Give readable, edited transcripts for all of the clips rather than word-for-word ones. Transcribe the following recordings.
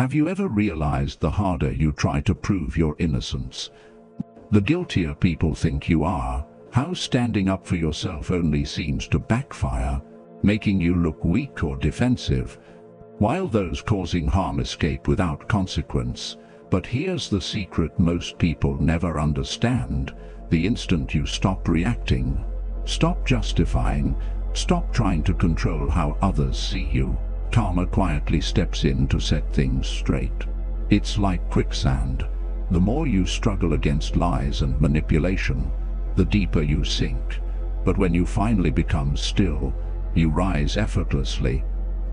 Have you ever realized the harder you try to prove your innocence, the guiltier people think you are? How standing up for yourself only seems to backfire, making you look weak or defensive, while those causing harm escape without consequence. But here's the secret most people never understand. The instant you stop reacting, stop justifying, stop trying to control how others see you, karma quietly steps in to set things straight. It's like quicksand. The more you struggle against lies and manipulation, the deeper you sink. But when you finally become still, you rise effortlessly.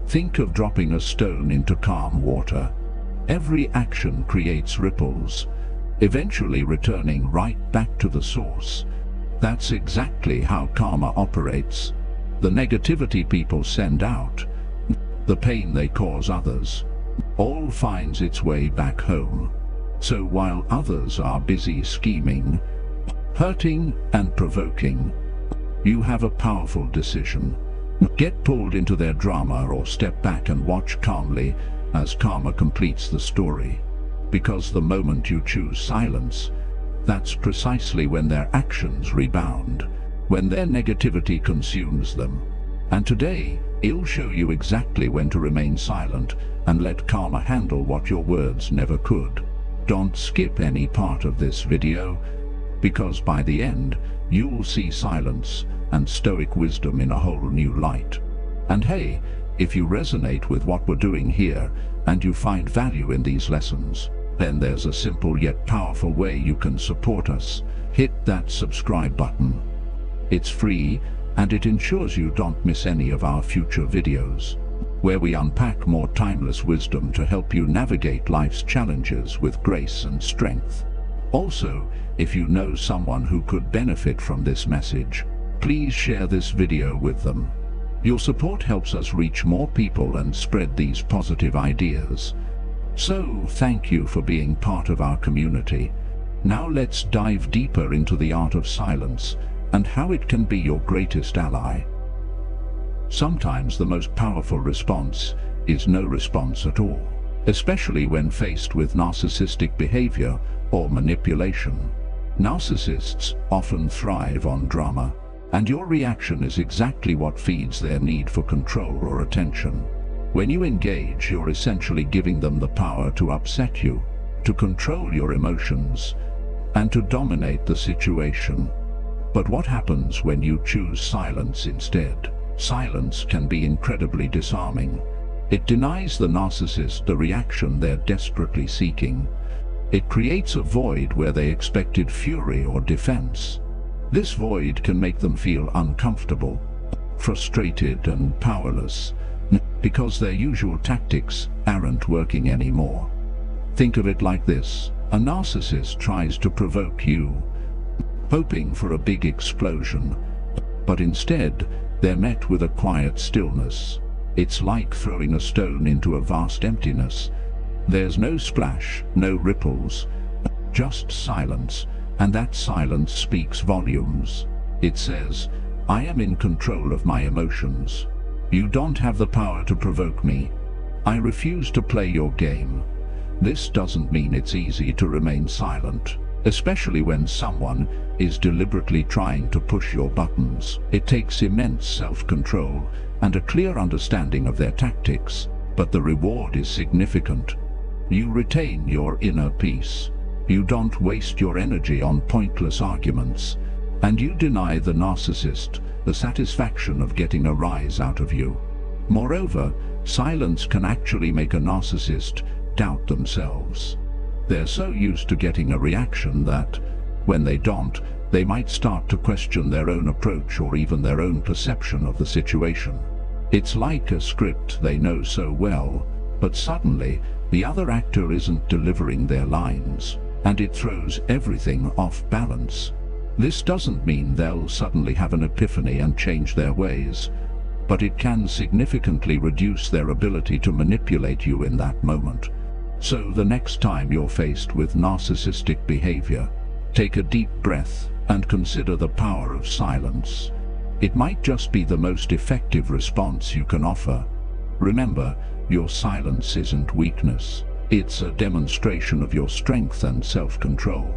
Think of dropping a stone into calm water. Every action creates ripples, eventually returning right back to the source. That's exactly how karma operates. The negativity people send out, the pain they cause others, all finds its way back home. So while others are busy scheming, hurting and provoking, you have a powerful decision. Get pulled into their drama or step back and watch calmly as karma completes the story. Because the moment you choose silence, that's precisely when their actions rebound, when their negativity consumes them. And today, I'll show you exactly when to remain silent and let karma handle what your words never could. Don't skip any part of this video, because by the end, you'll see silence and Stoic wisdom in a whole new light. And hey, if you resonate with what we're doing here and you find value in these lessons, then there's a simple yet powerful way you can support us. Hit that subscribe button. It's free and it ensures you don't miss any of our future videos, where we unpack more timeless wisdom to help you navigate life's challenges with grace and strength. Also, if you know someone who could benefit from this message, please share this video with them. Your support helps us reach more people and spread these positive ideas. So, thank you for being part of our community. Now let's dive deeper into the art of silence and how it can be your greatest ally. Sometimes the most powerful response is no response at all, especially when faced with narcissistic behavior or manipulation. Narcissists often thrive on drama, and your reaction is exactly what feeds their need for control or attention. When you engage, you're essentially giving them the power to upset you, to control your emotions, and to dominate the situation. But what happens when you choose silence instead? Silence can be incredibly disarming. It denies the narcissist the reaction they're desperately seeking. It creates a void where they expected fury or defense. This void can make them feel uncomfortable, frustrated and powerless, because their usual tactics aren't working anymore. Think of it like this. A narcissist tries to provoke you, hoping for a big explosion, but instead they're met with a quiet stillness. It's like throwing a stone into a vast emptiness. There's no splash, no ripples, just silence. And that silence speaks volumes. It says, I am in control of my emotions. You don't have the power to provoke me. I refuse to play your game. This doesn't mean it's easy to remain silent, especially when someone is deliberately trying to push your buttons. It takes immense self-control and a clear understanding of their tactics, but the reward is significant. You retain your inner peace. You don't waste your energy on pointless arguments, and you deny the narcissist the satisfaction of getting a rise out of you. Moreover, silence can actually make a narcissist doubt themselves. They're so used to getting a reaction that, when they don't, they might start to question their own approach or even their own perception of the situation. It's like a script they know so well, but suddenly the other actor isn't delivering their lines, and it throws everything off balance. This doesn't mean they'll suddenly have an epiphany and change their ways, but it can significantly reduce their ability to manipulate you in that moment. So the next time you're faced with narcissistic behavior, take a deep breath and consider the power of silence. It might just be the most effective response you can offer. Remember, your silence isn't weakness. It's a demonstration of your strength and self-control.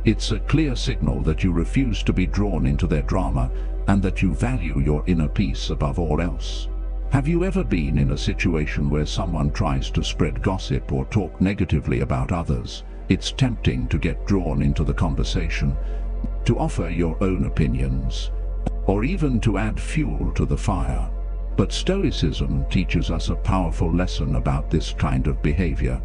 It's a clear signal that you refuse to be drawn into their drama and that you value your inner peace above all else. Have you ever been in a situation where someone tries to spread gossip or talk negatively about others? It's tempting to get drawn into the conversation, to offer your own opinions, or even to add fuel to the fire. But Stoicism teaches us a powerful lesson about this kind of behavior.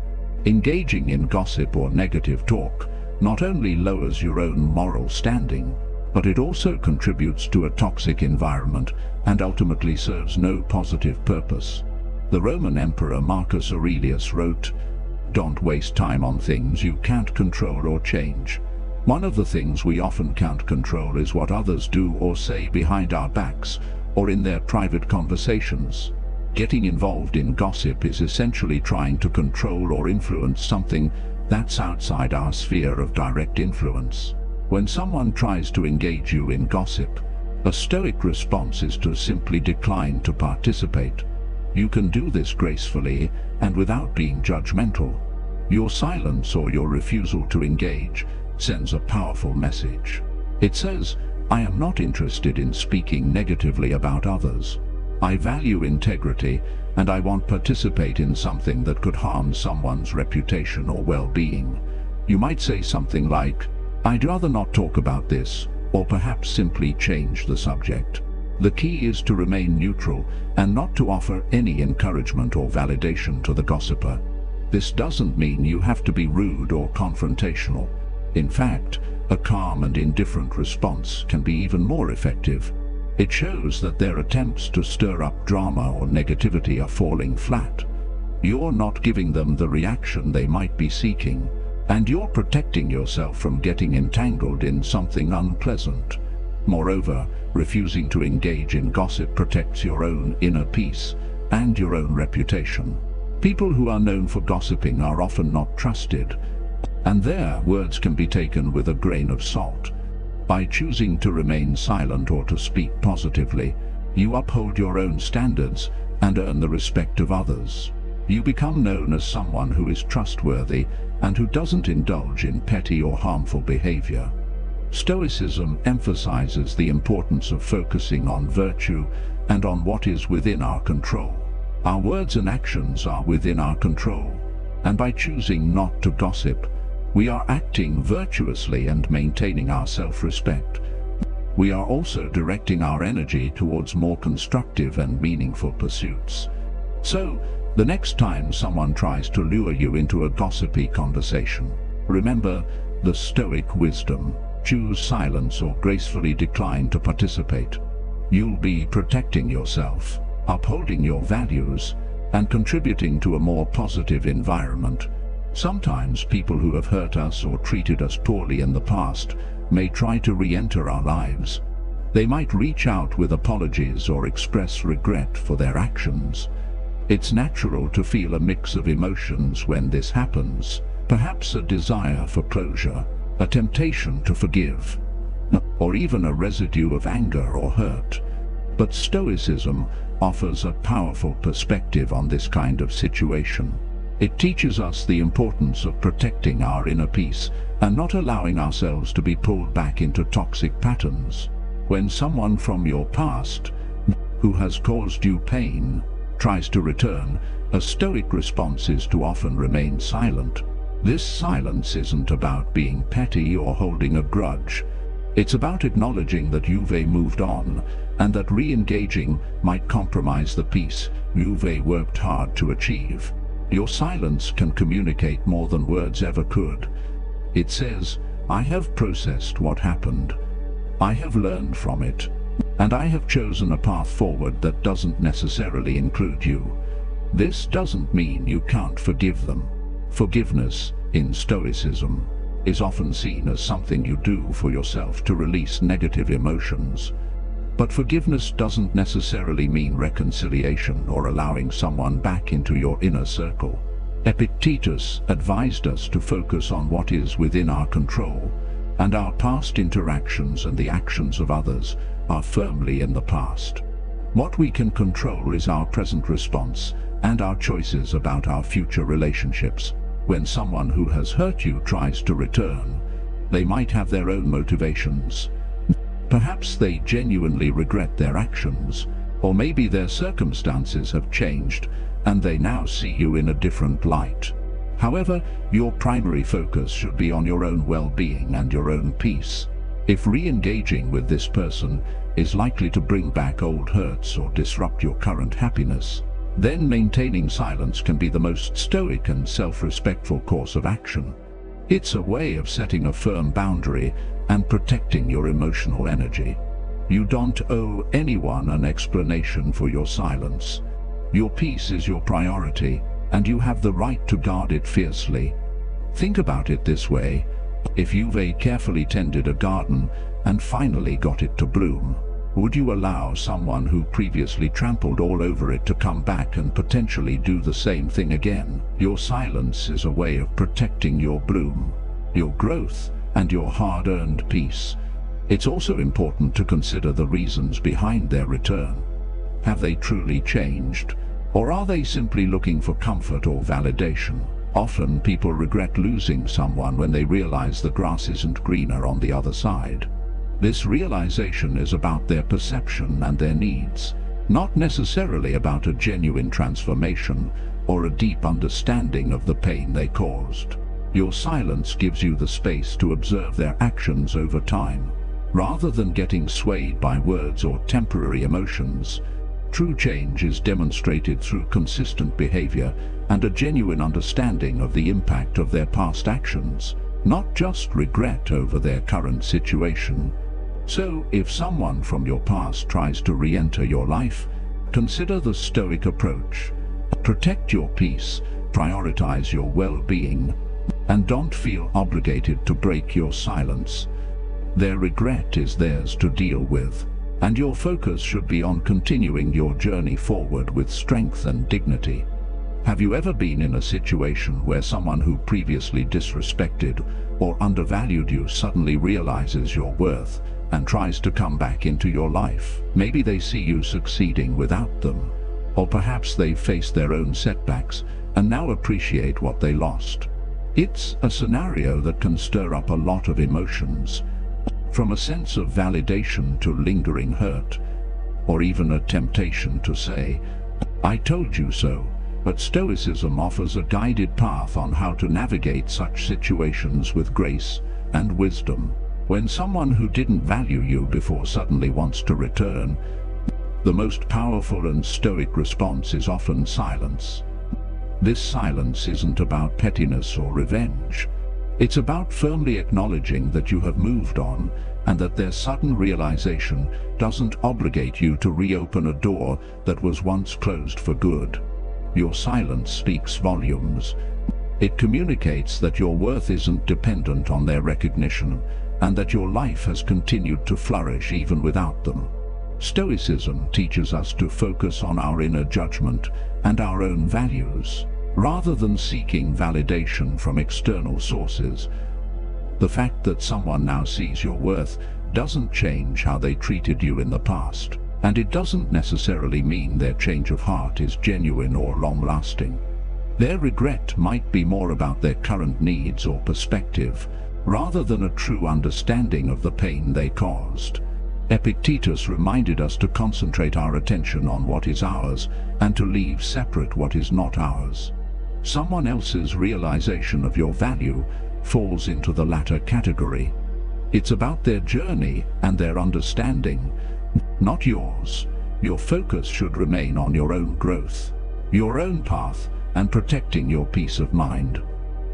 Engaging in gossip or negative talk not only lowers your own moral standing, but it also contributes to a toxic environment and ultimately serves no positive purpose. The Roman Emperor Marcus Aurelius wrote, "Don't waste time on things you can't control or change." One of the things we often can't control is what others do or say behind our backs or in their private conversations. Getting involved in gossip is essentially trying to control or influence something that's outside our sphere of direct influence. When someone tries to engage you in gossip, a Stoic response is to simply decline to participate. You can do this gracefully and without being judgmental. Your silence or your refusal to engage sends a powerful message. It says, "I am not interested in speaking negatively about others. I value integrity and I won't participate in something that could harm someone's reputation or well-being." You might say something like, "I'd rather not talk about this," or perhaps simply change the subject. The key is to remain neutral and not to offer any encouragement or validation to the gossiper. This doesn't mean you have to be rude or confrontational. In fact, a calm and indifferent response can be even more effective. It shows that their attempts to stir up drama or negativity are falling flat. You're not giving them the reaction they might be seeking, and you're protecting yourself from getting entangled in something unpleasant. Moreover, refusing to engage in gossip protects your own inner peace and your own reputation. People who are known for gossiping are often not trusted, and their words can be taken with a grain of salt. By choosing to remain silent or to speak positively, you uphold your own standards and earn the respect of others. You become known as someone who is trustworthy and who doesn't indulge in petty or harmful behavior. Stoicism emphasizes the importance of focusing on virtue and on what is within our control. Our words and actions are within our control, and by choosing not to gossip, we are acting virtuously and maintaining our self-respect. We are also directing our energy towards more constructive and meaningful pursuits. So, the next time someone tries to lure you into a gossipy conversation, remember the Stoic wisdom: choose silence or gracefully decline to participate. You'll be protecting yourself, upholding your values, and contributing to a more positive environment. Sometimes people who have hurt us or treated us poorly in the past may try to re-enter our lives. They might reach out with apologies or express regret for their actions. It's natural to feel a mix of emotions when this happens, perhaps a desire for closure, a temptation to forgive, or even a residue of anger or hurt. But Stoicism offers a powerful perspective on this kind of situation. It teaches us the importance of protecting our inner peace and not allowing ourselves to be pulled back into toxic patterns. When someone from your past, who has caused you pain, tries to return, a Stoic response is to often remain silent. This silence isn't about being petty or holding a grudge. It's about acknowledging that you've moved on and that re-engaging might compromise the peace you've worked hard to achieve. Your silence can communicate more than words ever could. It says, "I have processed what happened. I have learned from it, and I have chosen a path forward that doesn't necessarily include you." This doesn't mean you can't forgive them. Forgiveness, in Stoicism, is often seen as something you do for yourself to release negative emotions. But forgiveness doesn't necessarily mean reconciliation or allowing someone back into your inner circle. Epictetus advised us to focus on what is within our control, and our past interactions and the actions of others are firmly in the past. What we can control is our present response and our choices about our future relationships. When someone who has hurt you tries to return, they might have their own motivations. Perhaps they genuinely regret their actions, or maybe their circumstances have changed and they now see you in a different light. However, your primary focus should be on your own well-being and your own peace. If re-engaging with this person is likely to bring back old hurts or disrupt your current happiness, then maintaining silence can be the most stoic and self-respectful course of action. It's a way of setting a firm boundary and protecting your emotional energy. You don't owe anyone an explanation for your silence. Your peace is your priority, and you have the right to guard it fiercely. Think about it this way: if you've carefully tended a garden and finally got it to bloom, would you allow someone who previously trampled all over it to come back and potentially do the same thing again? Your silence is a way of protecting your bloom, your growth, and your hard-earned peace. It's also important to consider the reasons behind their return. Have they truly changed, or are they simply looking for comfort or validation? Often people regret losing someone when they realize the grass isn't greener on the other side. This realization is about their perception and their needs, not necessarily about a genuine transformation or a deep understanding of the pain they caused. Your silence gives you the space to observe their actions over time, rather than getting swayed by words or temporary emotions. True change is demonstrated through consistent behavior and a genuine understanding of the impact of their past actions, not just regret over their current situation. So, if someone from your past tries to re-enter your life, consider the Stoic approach. Protect your peace, prioritize your well-being, and don't feel obligated to break your silence. Their regret is theirs to deal with, and your focus should be on continuing your journey forward with strength and dignity. Have you ever been in a situation where someone who previously disrespected or undervalued you suddenly realizes your worth and tries to come back into your life? Maybe they see you succeeding without them, or perhaps they've faced their own setbacks and now appreciate what they lost. It's a scenario that can stir up a lot of emotions, from a sense of validation to lingering hurt, or even a temptation to say, "I told you so." But Stoicism offers a guided path on how to navigate such situations with grace and wisdom. When someone who didn't value you before suddenly wants to return, the most powerful and stoic response is often silence. This silence isn't about pettiness or revenge. It's about firmly acknowledging that you have moved on and that their sudden realization doesn't obligate you to reopen a door that was once closed for good. Your silence speaks volumes. It communicates that your worth isn't dependent on their recognition and that your life has continued to flourish even without them. Stoicism teaches us to focus on our inner judgment and our own values, rather than seeking validation from external sources. The fact that someone now sees your worth doesn't change how they treated you in the past, and it doesn't necessarily mean their change of heart is genuine or long-lasting. Their regret might be more about their current needs or perspective, rather than a true understanding of the pain they caused. Epictetus reminded us to concentrate our attention on what is ours and to leave separate what is not ours. Someone else's realization of your value falls into the latter category. It's about their journey and their understanding, not yours. Your focus should remain on your own growth, your own path, and protecting your peace of mind.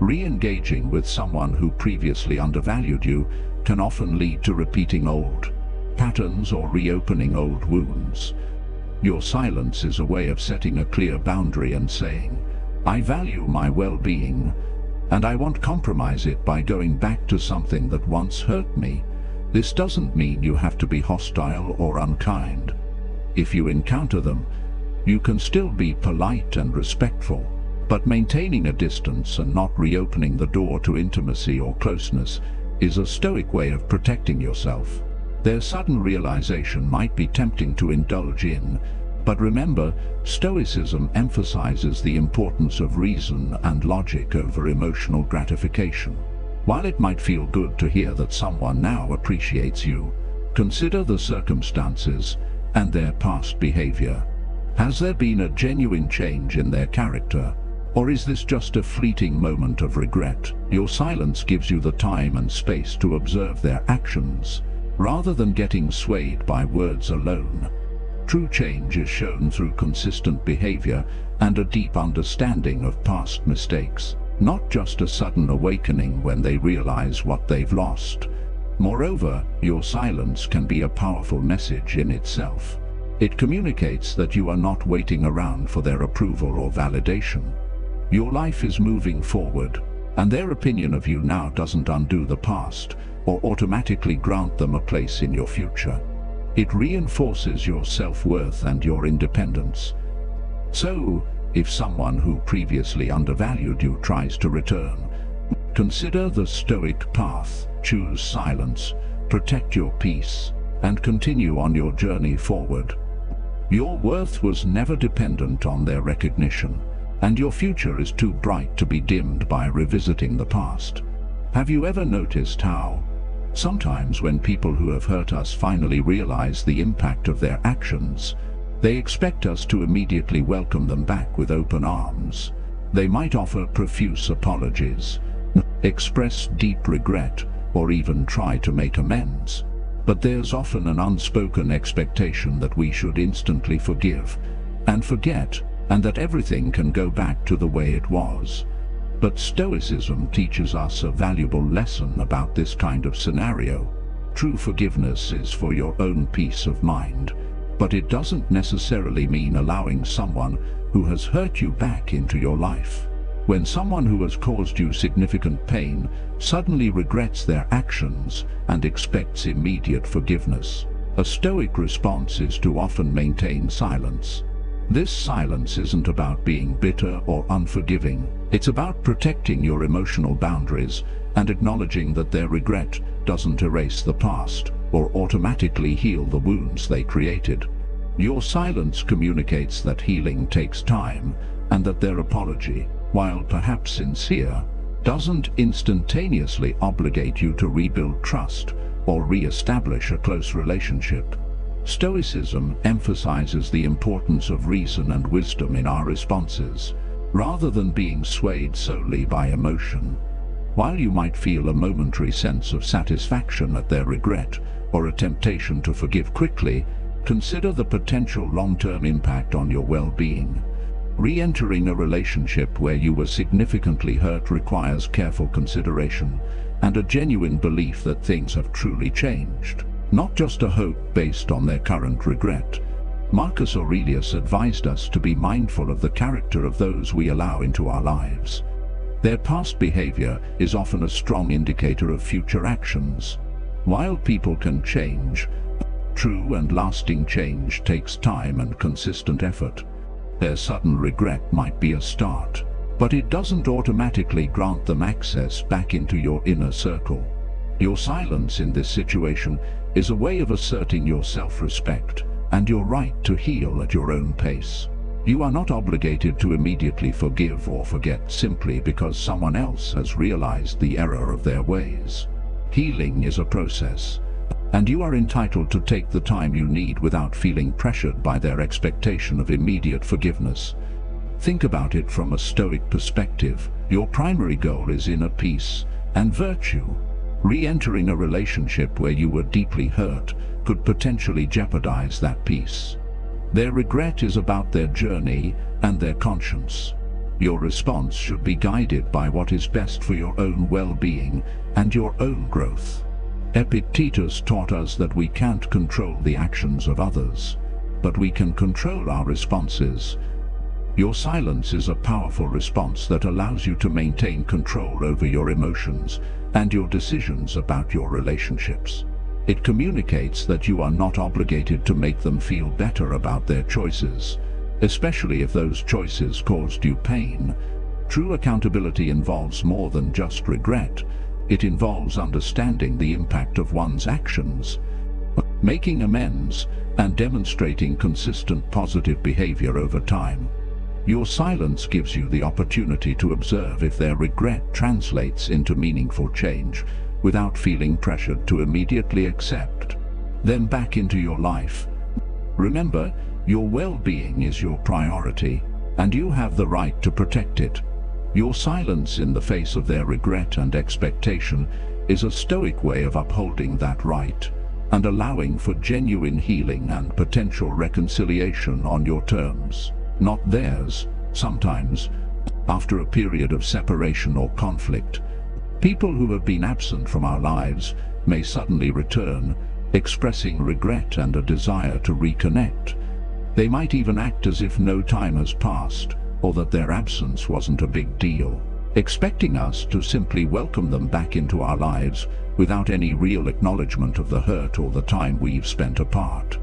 Re-engaging with someone who previously undervalued you can often lead to repeating old patterns or reopening old wounds. Your silence is a way of setting a clear boundary and saying, "I value my well-being, and I won't compromise it by going back to something that once hurt me." This doesn't mean you have to be hostile or unkind. If you encounter them, you can still be polite and respectful, but maintaining a distance and not reopening the door to intimacy or closeness is a stoic way of protecting yourself. Their sudden realization might be tempting to indulge in, But remember, Stoicism emphasizes the importance of reason and logic over emotional gratification. While it might feel good to hear that someone now appreciates you, consider the circumstances and their past behavior. Has there been a genuine change in their character? Or is this just a fleeting moment of regret? Your silence gives you the time and space to observe their actions, rather than getting swayed by words alone. True change is shown through consistent behavior and a deep understanding of past mistakes, not just a sudden awakening when they realize what they've lost. Moreover, your silence can be a powerful message in itself. It communicates that you are not waiting around for their approval or validation. Your life is moving forward, and their opinion of you now doesn't undo the past or automatically grant them a place in your future. It reinforces your self-worth and your independence. So, if someone who previously undervalued you tries to return, consider the Stoic path. Choose silence, protect your peace, and continue on your journey forward. Your worth was never dependent on their recognition, and your future is too bright to be dimmed by revisiting the past. Have you ever noticed how, sometimes when people who have hurt us finally realize the impact of their actions, they expect us to immediately welcome them back with open arms? They might offer profuse apologies, express deep regret, or even try to make amends. But there's often an unspoken expectation that we should instantly forgive and forget, and that everything can go back to the way it was. But Stoicism teaches us a valuable lesson about this kind of scenario. True forgiveness is for your own peace of mind, but it doesn't necessarily mean allowing someone who has hurt you back into your life. When someone who has caused you significant pain suddenly regrets their actions and expects immediate forgiveness, a Stoic response is to often maintain silence. This silence isn't about being bitter or unforgiving. It's about protecting your emotional boundaries and acknowledging that their regret doesn't erase the past or automatically heal the wounds they created. Your silence communicates that healing takes time and that their apology, while perhaps sincere, doesn't instantaneously obligate you to rebuild trust or re-establish a close relationship. Stoicism emphasizes the importance of reason and wisdom in our responses, rather than being swayed solely by emotion. While you might feel a momentary sense of satisfaction at their regret or a temptation to forgive quickly, consider the potential long-term impact on your well-being. Re-entering a relationship where you were significantly hurt requires careful consideration and a genuine belief that things have truly changed, not just a hope based on their current regret. Marcus Aurelius advised us to be mindful of the character of those we allow into our lives. Their past behavior is often a strong indicator of future actions. While people can change, true and lasting change takes time and consistent effort. Their sudden regret might be a start, but it doesn't automatically grant them access back into your inner circle. Your silence in this situation is a way of asserting your self-respect and your right to heal at your own pace. You are not obligated to immediately forgive or forget simply because someone else has realized the error of their ways. Healing is a process, and you are entitled to take the time you need without feeling pressured by their expectation of immediate forgiveness. Think about it from a Stoic perspective. Your primary goal is inner peace and virtue. Re-entering a relationship where you were deeply hurt could potentially jeopardize that peace. Their regret is about their journey and their conscience. Your response should be guided by what is best for your own well-being and your own growth. Epictetus taught us that we can't control the actions of others, but we can control our responses. Your silence is a powerful response that allows you to maintain control over your emotions and your decisions about your relationships. It communicates that you are not obligated to make them feel better about their choices, especially if those choices caused you pain. True accountability involves more than just regret. It involves understanding the impact of one's actions. making amends, and demonstrating consistent positive behavior over time. Your silence gives you the opportunity to observe if their regret translates into meaningful change, without feeling pressured to immediately accept them back into your life. Remember, your well-being is your priority, and you have the right to protect it. Your silence in the face of their regret and expectation is a Stoic way of upholding that right, and allowing for genuine healing and potential reconciliation on your terms, not theirs. Sometimes, after a period of separation or conflict, people who have been absent from our lives may suddenly return, expressing regret and a desire to reconnect. They might even act as if no time has passed, or that their absence wasn't a big deal, expecting us to simply welcome them back into our lives without any real acknowledgement of the hurt or the time we've spent apart.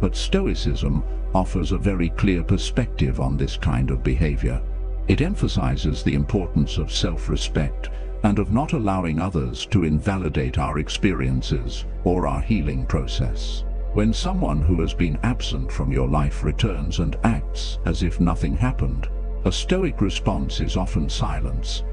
But Stoicism offers a very clear perspective on this kind of behavior. It emphasizes the importance of self-respect and of not allowing others to invalidate our experiences or our healing process. When someone who has been absent from your life returns and acts as if nothing happened, a Stoic response is often silence.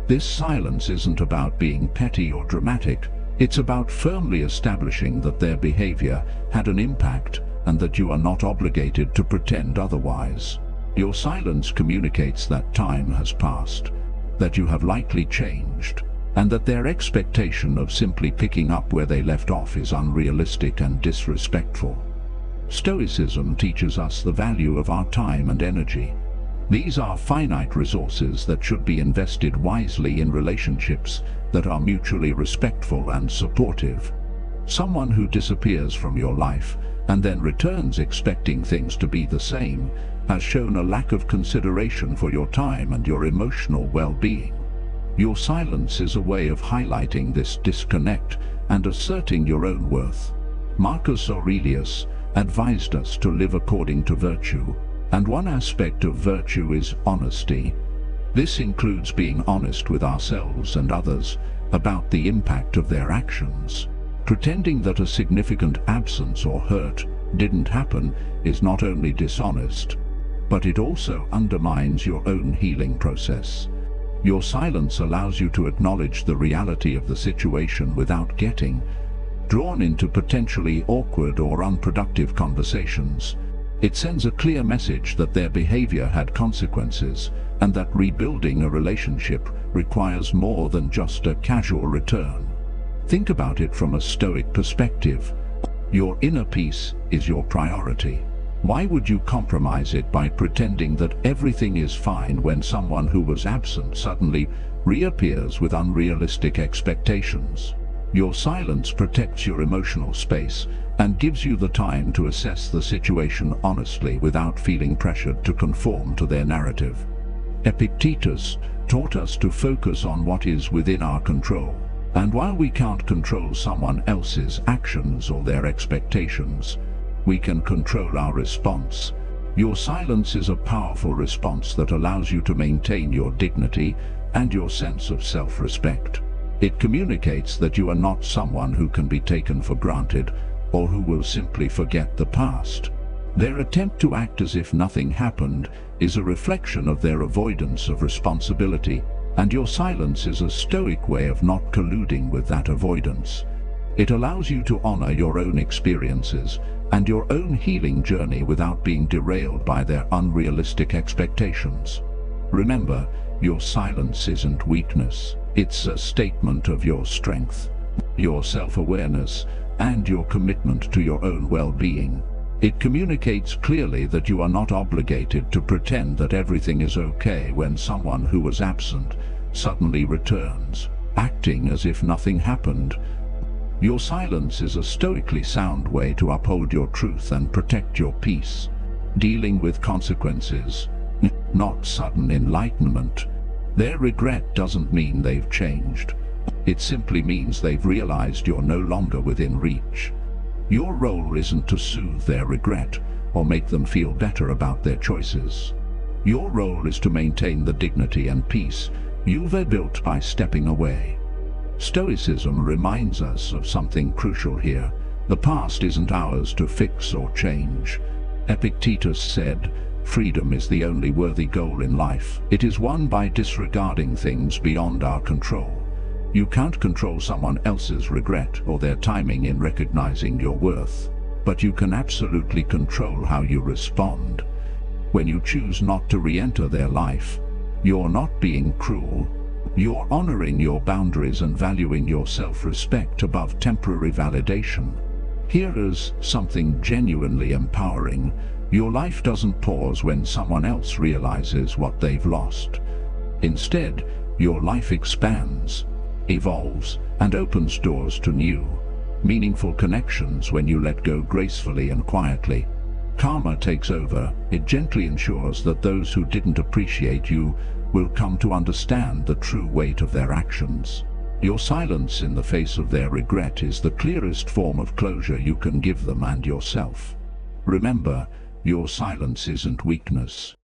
This silence isn't about being petty or dramatic. It's about firmly establishing that their behavior had an impact and that you are not obligated to pretend otherwise. Your silence communicates that time has passed, that you have likely changed, and that their expectation of simply picking up where they left off is unrealistic and disrespectful. Stoicism teaches us the value of our time and energy. These are finite resources that should be invested wisely in relationships that are mutually respectful and supportive. Someone who disappears from your life and then returns expecting things to be the same has shown a lack of consideration for your time and your emotional well-being. Your silence is a way of highlighting this disconnect and asserting your own worth. Marcus Aurelius advised us to live according to virtue, and one aspect of virtue is honesty. This includes being honest with ourselves and others about the impact of their actions. Pretending that a significant absence or hurt didn't happen is not only dishonest, but it also undermines your own healing process. Your silence allows you to acknowledge the reality of the situation without getting drawn into potentially awkward or unproductive conversations. It sends a clear message that their behavior had consequences, and that rebuilding a relationship requires more than just a casual return. Think about it from a Stoic perspective. Your inner peace is your priority. Why would you compromise it by pretending that everything is fine when someone who was absent suddenly reappears with unrealistic expectations? Your silence protects your emotional space and gives you the time to assess the situation honestly without feeling pressured to conform to their narrative. Epictetus taught us to focus on what is within our control. And while we can't control someone else's actions or their expectations, we can control our response. Your silence is a powerful response that allows you to maintain your dignity and your sense of self-respect. It communicates that you are not someone who can be taken for granted or who will simply forget the past. Their attempt to act as if nothing happened is a reflection of their avoidance of responsibility, and your silence is a Stoic way of not colluding with that avoidance. It allows you to honor your own experiences and your own healing journey without being derailed by their unrealistic expectations. Remember, your silence isn't weakness. It's a statement of your strength, your self-awareness, and your commitment to your own well-being. It communicates clearly that you are not obligated to pretend that everything is okay when someone who was absent suddenly returns, acting as if nothing happened. Your silence is a stoically sound way to uphold your truth and protect your peace, dealing with consequences, not sudden enlightenment. Their regret doesn't mean they've changed. It simply means they've realized you're no longer within reach. Your role isn't to soothe their regret or make them feel better about their choices. Your role is to maintain the dignity and peace you've built by stepping away. Stoicism reminds us of something crucial here. The past isn't ours to fix or change. Epictetus said, "Freedom is the only worthy goal in life. It is won by disregarding things beyond our control." You can't control someone else's regret or their timing in recognizing your worth, but you can absolutely control how you respond. When you choose not to re-enter their life, you're not being cruel. You're honoring your boundaries and valuing your self-respect above temporary validation. Here is something genuinely empowering. Your life doesn't pause when someone else realizes what they've lost. Instead, your life expands, evolves, and opens doors to new, meaningful connections when you let go gracefully and quietly. Karma takes over. It gently ensures that those who didn't appreciate you will come to understand the true weight of their actions. Your silence in the face of their regret is the clearest form of closure you can give them and yourself. Remember, your silence isn't weakness.